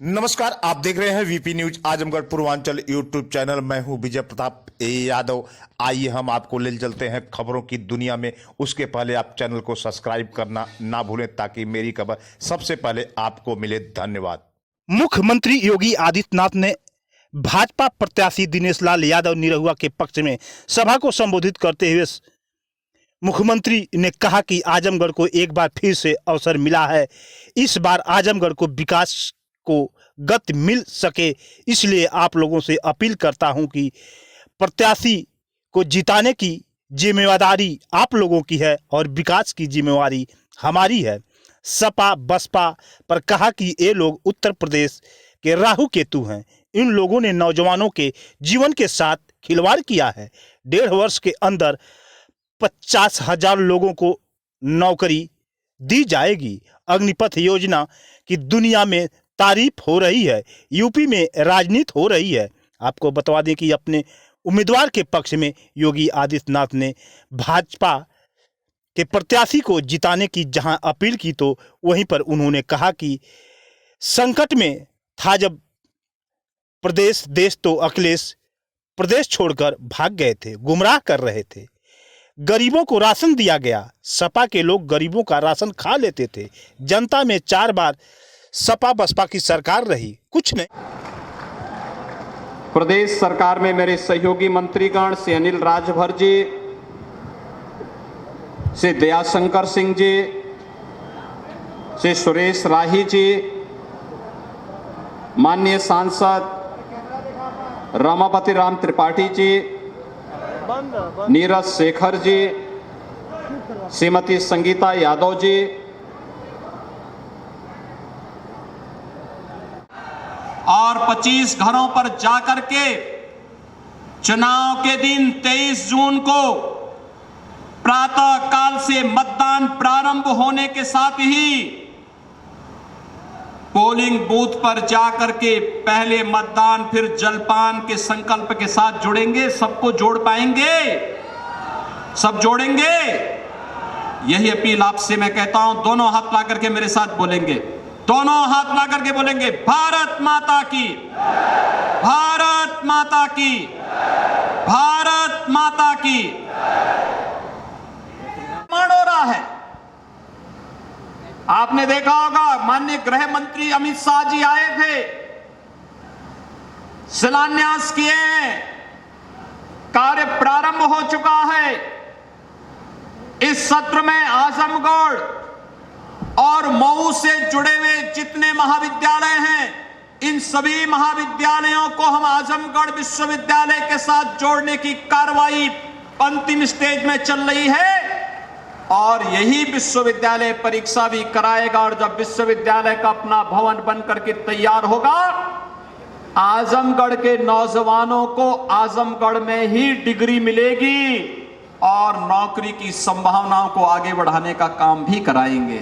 नमस्कार, आप देख रहे हैं VP news Azamgarh Purvanchal YouTube channel. मैं हूं विजय प्रताप यादव। आइए हम आपको ले चलते हैं खबरों की दुनिया में। उसके पहले आप चैनल को सब्सक्राइब करना ना भूलें ताकि मेरी खबर सबसे पहले आपको मिले। धन्यवाद। मुख्यमंत्री योगी आदित्यनाथ ने भाजपा प्रत्याशी दिनेश लाल यादव निरहुआ के पक्ष में सभा को संबोधित करते हुए मुख्यमंत्री ने कहा कि आजमगढ़ को एक बार फिर से अवसर मिला है। इस बार आजमगढ़ को विकास को गति मिल सके, इसलिए आप लोगों से अपील करता हूं कि प्रत्याशी को जिताने की जिम्मेदारी आप लोगों की है और विकास की जिम्मेवारी हमारी है। सपा बसपा पर कहा कि ये लोग उत्तर प्रदेश के राहु केतु हैं। इन लोगों ने नौजवानों के जीवन के साथ खिलवाड़ किया है। 1.5 वर्ष के अंदर 50,000 लोगों को नौकरी दी जाएगी। अग्निपथ योजना की दुनिया में तारीफ हो रही है। यूपी में राजनीति हो रही है। आपको बता दें कि अपने उम्मीदवार के पक्ष में योगी आदित्यनाथ ने भाजपा के प्रत्याशी को जिताने की जहां अपील की, तो वहीं पर उन्होंने कहा कि संकट में था जब प्रदेश देश, तो अखिलेश प्रदेश छोड़कर भाग गए थे, गुमराह कर रहे थे। गरीबों को राशन दिया गया। सपा के लोग गरीबों का राशन खा लेते थे। जनता में 4 बार सपा बसपा की सरकार रही, कुछ नहीं। प्रदेश सरकार में मेरे सहयोगी मंत्रीगण से अनिल राजभर जी, से दयाशंकर सिंह जी, से सुरेश राही जी, माननीय सांसद रमापति राम त्रिपाठी जी, नीरज शेखर जी, श्रीमती संगीता यादव जी, और 25 घरों पर जाकर के चुनाव के दिन 23 जून को प्रातः काल से मतदान प्रारंभ होने के साथ ही पोलिंग बूथ पर जाकर के पहले मतदान फिर जलपान के संकल्प के साथ जुड़ेंगे। सबको जोड़ पाएंगे? सब जोड़ेंगे? यही अपील आपसे मैं कहता हूं। दोनों हाथ ला करके मेरे साथ बोलेंगे, दोनों हाथ ला करके बोलेंगे, भारत माता की, भारत माता की, भारत माता की। हो रहा है, आपने देखा होगा माननीय गृह मंत्री अमित शाह जी आए थे, शिलान्यास किए हैं, कार्य प्रारंभ हो चुका है। इस सत्र में आजमगढ़ और मऊ से जुड़े हुए जितने महाविद्यालय हैं, इन सभी महाविद्यालयों को हम आजमगढ़ विश्वविद्यालय के साथ जोड़ने की कार्रवाई अंतिम स्टेज में चल रही है। और यही विश्वविद्यालय परीक्षा भी कराएगा। और जब विश्वविद्यालय का अपना भवन बनकर के तैयार होगा, आजमगढ़ के नौजवानों को आजमगढ़ में ही डिग्री मिलेगी और नौकरी की संभावनाओं को आगे बढ़ाने का काम भी कराएंगे।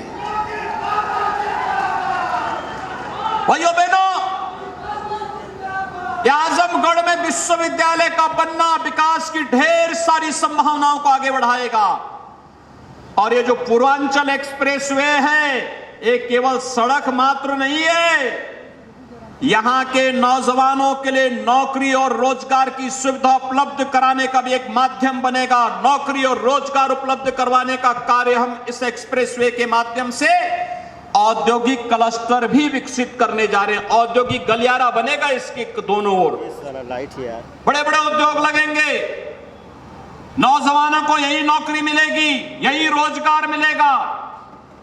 भाइयों बहनों, आजमगढ़ में विश्वविद्यालय का बनना विकास की ढेर सारी संभावनाओं को आगे बढ़ाएगा। और ये जो पूर्वांचल एक्सप्रेसवे है, ये केवल सड़क मात्र नहीं है, यहां के नौजवानों के लिए नौकरी और रोजगार की सुविधा उपलब्ध कराने का भी एक माध्यम बनेगा। नौकरी और रोजगार उपलब्ध करवाने का कार्य हम इस एक्सप्रेसवे के माध्यम से औद्योगिक क्लस्टर भी विकसित करने जा रहे हैं। औद्योगिक गलियारा बनेगा इसके दोनों ओर, बड़े बड़े उद्योग लगेंगे। नौजवानों को यही नौकरी मिलेगी, यही रोजगार मिलेगा।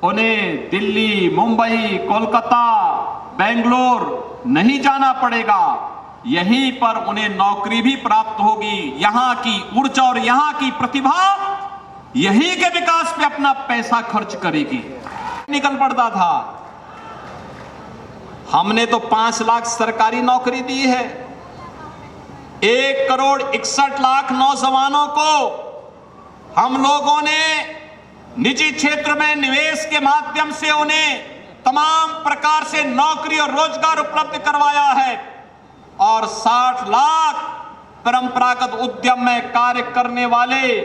उन्हें दिल्ली, मुंबई, कोलकाता, बेंगलोर नहीं जाना पड़ेगा। यहीं पर उन्हें नौकरी भी प्राप्त होगी। यहां की ऊर्जा और यहां की प्रतिभा यहीं के विकास पे अपना पैसा खर्च करेगी। निकल पड़ता था, हमने तो 5 लाख सरकारी नौकरी दी है। 1,61,00,000 नौजवानों को हम लोगों ने निजी क्षेत्र में निवेश के माध्यम से उन्हें तमाम प्रकार से नौकरी और रोजगार उपलब्ध करवाया है। और 60 लाख परंपरागत उद्यम में कार्य करने वाले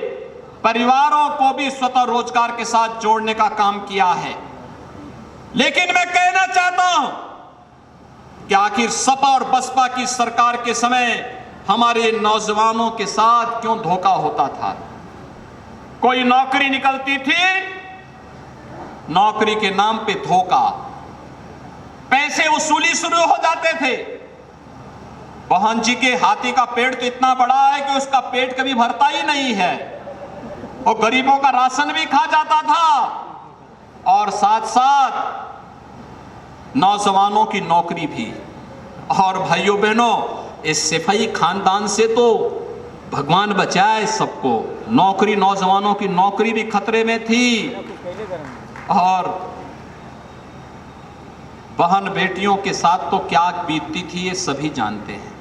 परिवारों को भी स्वतः रोजगार के साथ जोड़ने का काम किया है। लेकिन मैं कहना चाहता हूं कि आखिर सपा और बसपा की सरकार के समय हमारे नौजवानों के साथ क्यों धोखा होता था। कोई नौकरी निकलती थी, नौकरी के नाम पे धोखा, पैसे वसूली शुरू हो जाते थे। बहन जी के हाथी का पेट तो इतना बड़ा है कि उसका पेट कभी भरता ही नहीं है, और गरीबों का राशन भी खा जाता था और साथ साथ नौजवानों की नौकरी भी। और भाइयों बहनों, इस सिपाही खानदान से तो भगवान बचाए सबको। नौकरी, नौजवानों की नौकरी भी खतरे में थी, और बहन बेटियों के साथ तो क्या बीतती थी ये सभी जानते हैं।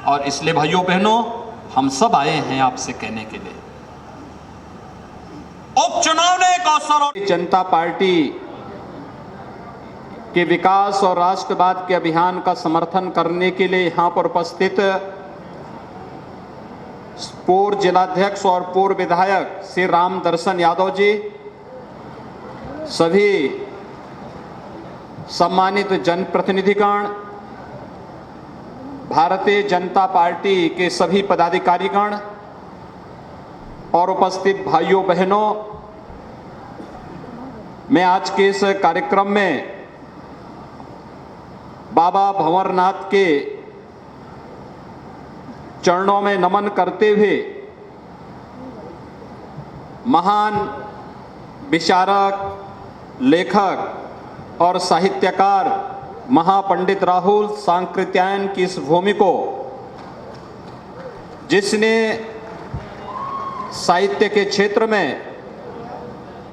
और इसलिए भाइयों बहनों, हम सब आए हैं आपसे कहने के लिए, उपचुनाव ने एक अवसर। जनता पार्टी के विकास और राष्ट्रवाद के अभियान का समर्थन करने के लिए यहां पर उपस्थित पूर्व जिलाध्यक्ष और पूर्व विधायक श्री राम दर्शन यादव जी, सभी सम्मानित जनप्रतिनिधिगण, भारतीय जनता पार्टी के सभी पदाधिकारीगण और उपस्थित भाइयों बहनों, मैं आज के इस कार्यक्रम में बाबा भंवरनाथ के चरणों में नमन करते हुए महान विचारक, लेखक और साहित्यकार महापंडित राहुल सांकृत्यायन की इस भूमि को, जिसने साहित्य के क्षेत्र में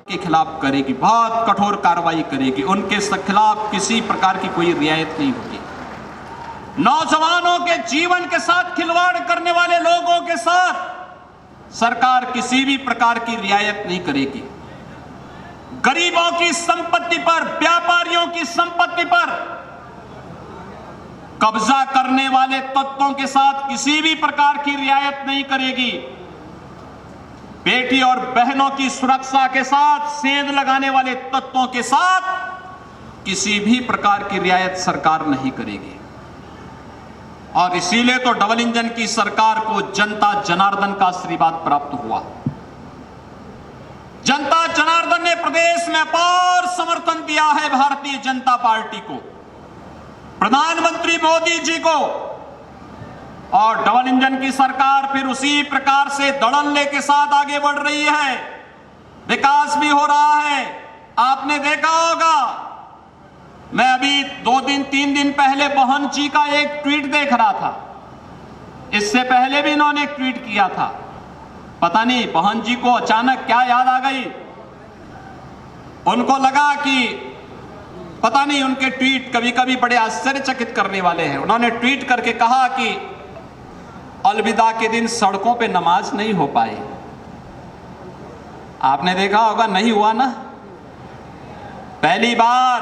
के खिलाफ करेगी, बहुत कठोर कार्रवाई करेगी, उनके खिलाफ किसी प्रकार की कोई रियायत नहीं होगी। नौजवानों के जीवन के साथ खिलवाड़ करने वाले लोगों के साथ सरकार किसी भी प्रकार की रियायत नहीं करेगी। गरीबों की संपत्ति पर, व्यापारियों की संपत्ति पर कब्जा करने वाले तत्वों के साथ किसी भी प्रकार की रियायत नहीं करेगी। बेटी और बहनों की सुरक्षा के साथ सेंध लगाने वाले तत्वों के साथ किसी भी प्रकार की रियायत सरकार नहीं करेगी। और इसीलिए तो डबल इंजन की सरकार को जनता जनार्दन का आशीर्वाद प्राप्त हुआ। जनता जनार्दन ने प्रदेश में अपार समर्थन दिया है भारतीय जनता पार्टी को, प्रधानमंत्री मोदी जी को, और डबल इंजन की सरकार फिर उसी प्रकार से धड़ल्ले के साथ आगे बढ़ रही है। विकास भी हो रहा है। आपने देखा होगा, मैं अभी 2 दिन 3 दिन पहले बहन जी का एक ट्वीट देख रहा था। इससे पहले भी इन्होंने एक ट्वीट किया था। पता नहीं बहन जी को अचानक क्या याद आ गई, उनको लगा कि पता नहीं, उनके ट्वीट कभी कभी बड़े आश्चर्यचकित करने वाले हैं। उन्होंने ट्वीट करके कहा कि अलविदा के दिन सड़कों पे नमाज नहीं हो पाई। आपने देखा होगा, नहीं हुआ ना। पहली बार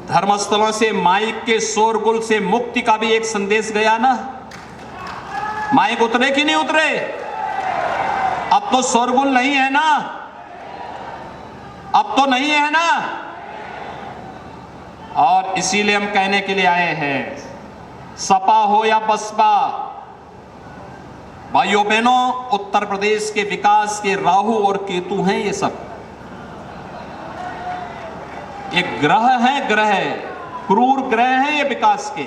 धर्मस्थलों से माइक के शोरगुल से मुक्ति का भी एक संदेश गया ना। माइक उतरे कि नहीं उतरे? अब तो शोरगुल नहीं है ना, अब तो नहीं है ना। और इसीलिए हम कहने के लिए आए हैं, सपा हो या बसपा, भाइयों बहनों, उत्तर प्रदेश के विकास के राहु और केतु हैं ये सब। एक ग्रह है, ग्रह क्रूर ग्रह हैं ये विकास के।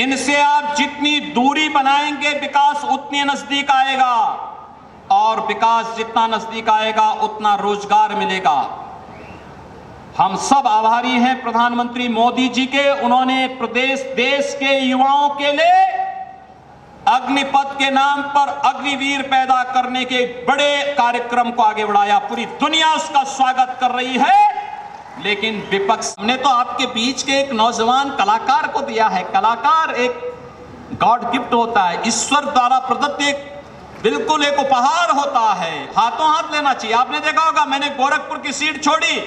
इनसे आप जितनी दूरी बनाएंगे विकास उतनी नजदीक आएगा, और विकास जितना नजदीक आएगा उतना रोजगार मिलेगा। हम सब आभारी हैं प्रधानमंत्री मोदी जी के। उन्होंने प्रदेश देश के युवाओं के लिए अग्निपथ के नाम पर अग्निवीर पैदा करने के बड़े कार्यक्रम को आगे बढ़ाया। पूरी दुनिया उसका स्वागत कर रही है, लेकिन विपक्ष हमने तो आपके बीच के एक नौजवान कलाकार को दिया है। कलाकार एक गॉड गिफ्ट होता है, ईश्वर द्वारा प्रदत्त एक बिल्कुल एक उपहार होता है, हाथों हाथ लेना चाहिए। आपने देखा होगा, मैंने गोरखपुर की सीट छोड़ी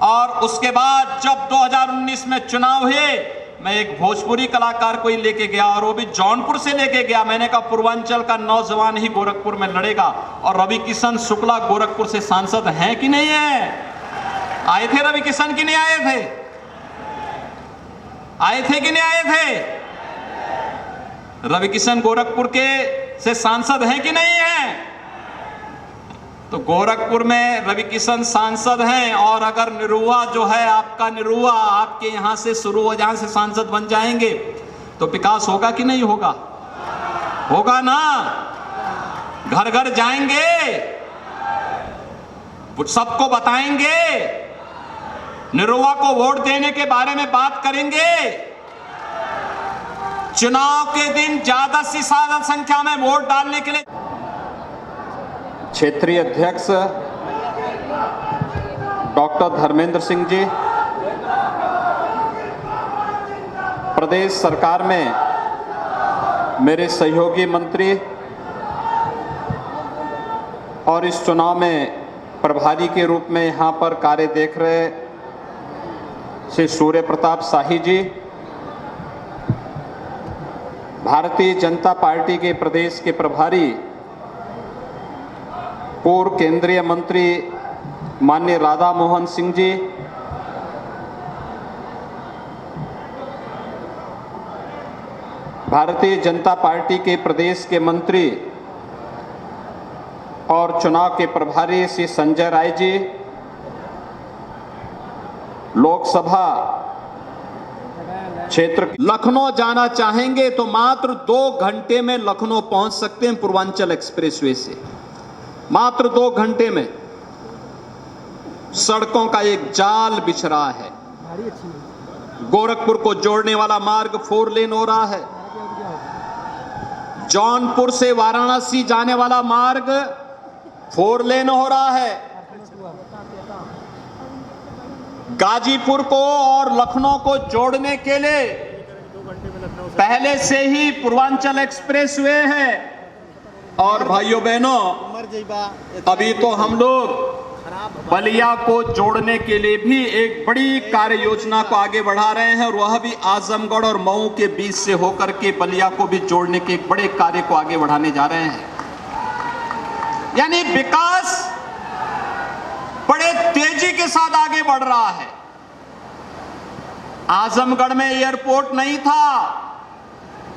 और उसके बाद जब 2019 में चुनाव हुए, मैं एक भोजपुरी कलाकार को ही लेके गया, और वो भी जौनपुर से लेके गया। मैंने कहा पूर्वांचल का नौजवान ही गोरखपुर में लड़ेगा। और रवि किशन शुक्ला गोरखपुर से सांसद हैं कि नहीं है? आए थे रवि किशन की नहीं आए थे? आए थे कि नहीं आए थे? रवि किशन गोरखपुर के से सांसद हैं कि नहीं हैं? तो गोरखपुर में रवि किशन सांसद हैं, और अगर निरुआ जो है आपका निरुआ आपके यहां से शुरू हो, जहां से सांसद बन जाएंगे तो विकास होगा कि नहीं होगा? होगा ना। घर घर जाएंगे, सबको बताएंगे, निरुआ को वोट देने के बारे में बात करेंगे। चुनाव के दिन ज्यादा से ज्यादा संख्या में वोट डालने के लिए क्षेत्रीय अध्यक्ष डॉक्टर धर्मेंद्र सिंह जी, प्रदेश सरकार में मेरे सहयोगी मंत्री और इस चुनाव में प्रभारी के रूप में यहाँ पर कार्य देख रहे श्री सूर्य प्रताप शाही जी, भारतीय जनता पार्टी के प्रदेश के प्रभारी पूर्व केंद्रीय मंत्री माननीय राधा मोहन सिंह जी, भारतीय जनता पार्टी के प्रदेश के मंत्री और चुनाव के प्रभारी श्री संजय राय जी, लोकसभा क्षेत्र लखनऊ जाना चाहेंगे तो मात्र 2 घंटे में लखनऊ पहुंच सकते हैं पूर्वांचल एक्सप्रेसवे से। मात्र 2 घंटे में सड़कों का एक जाल बिछ रहा है। गोरखपुर को जोड़ने वाला मार्ग 4 लेन हो रहा है। जौनपुर से वाराणसी जाने वाला मार्ग 4 लेन हो रहा है। गाजीपुर को और लखनऊ को जोड़ने के लिए पहले से ही पूर्वांचल एक्सप्रेसवे है। और भाइयों बहनों, अभी तो हम लोग बलिया को जोड़ने के लिए भी एक बड़ी कार्य योजना को आगे बढ़ा रहे हैं, और वह भी आजमगढ़ और मऊ के बीच से होकर के बलिया को भी जोड़ने के एक बड़े कार्य को आगे बढ़ाने जा रहे हैं। यानी विकास बड़े तेजी के साथ आगे बढ़ रहा है। आजमगढ़ में एयरपोर्ट नहीं था,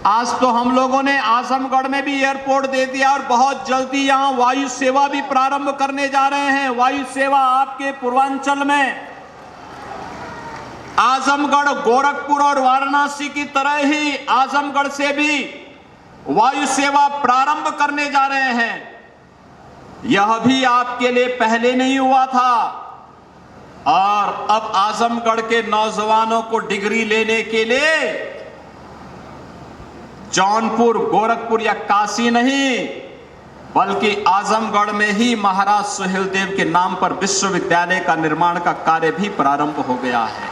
आज तो हम लोगों ने आजमगढ़ में भी एयरपोर्ट दे दिया, और बहुत जल्दी यहां वायु सेवा भी प्रारंभ करने जा रहे हैं। वायु सेवा आपके पूर्वांचल में आजमगढ़, गोरखपुर और वाराणसी की तरह ही आजमगढ़ से भी वायु सेवा प्रारंभ करने जा रहे हैं। यह भी आपके लिए पहले नहीं हुआ था, और अब आजमगढ़ के नौजवानों को डिग्री लेने के लिए जौनपुर, गोरखपुर या काशी नहीं, बल्कि आजमगढ़ में ही महाराज सुहेलदेव के नाम पर विश्वविद्यालय का निर्माण का कार्य भी प्रारंभ हो गया है।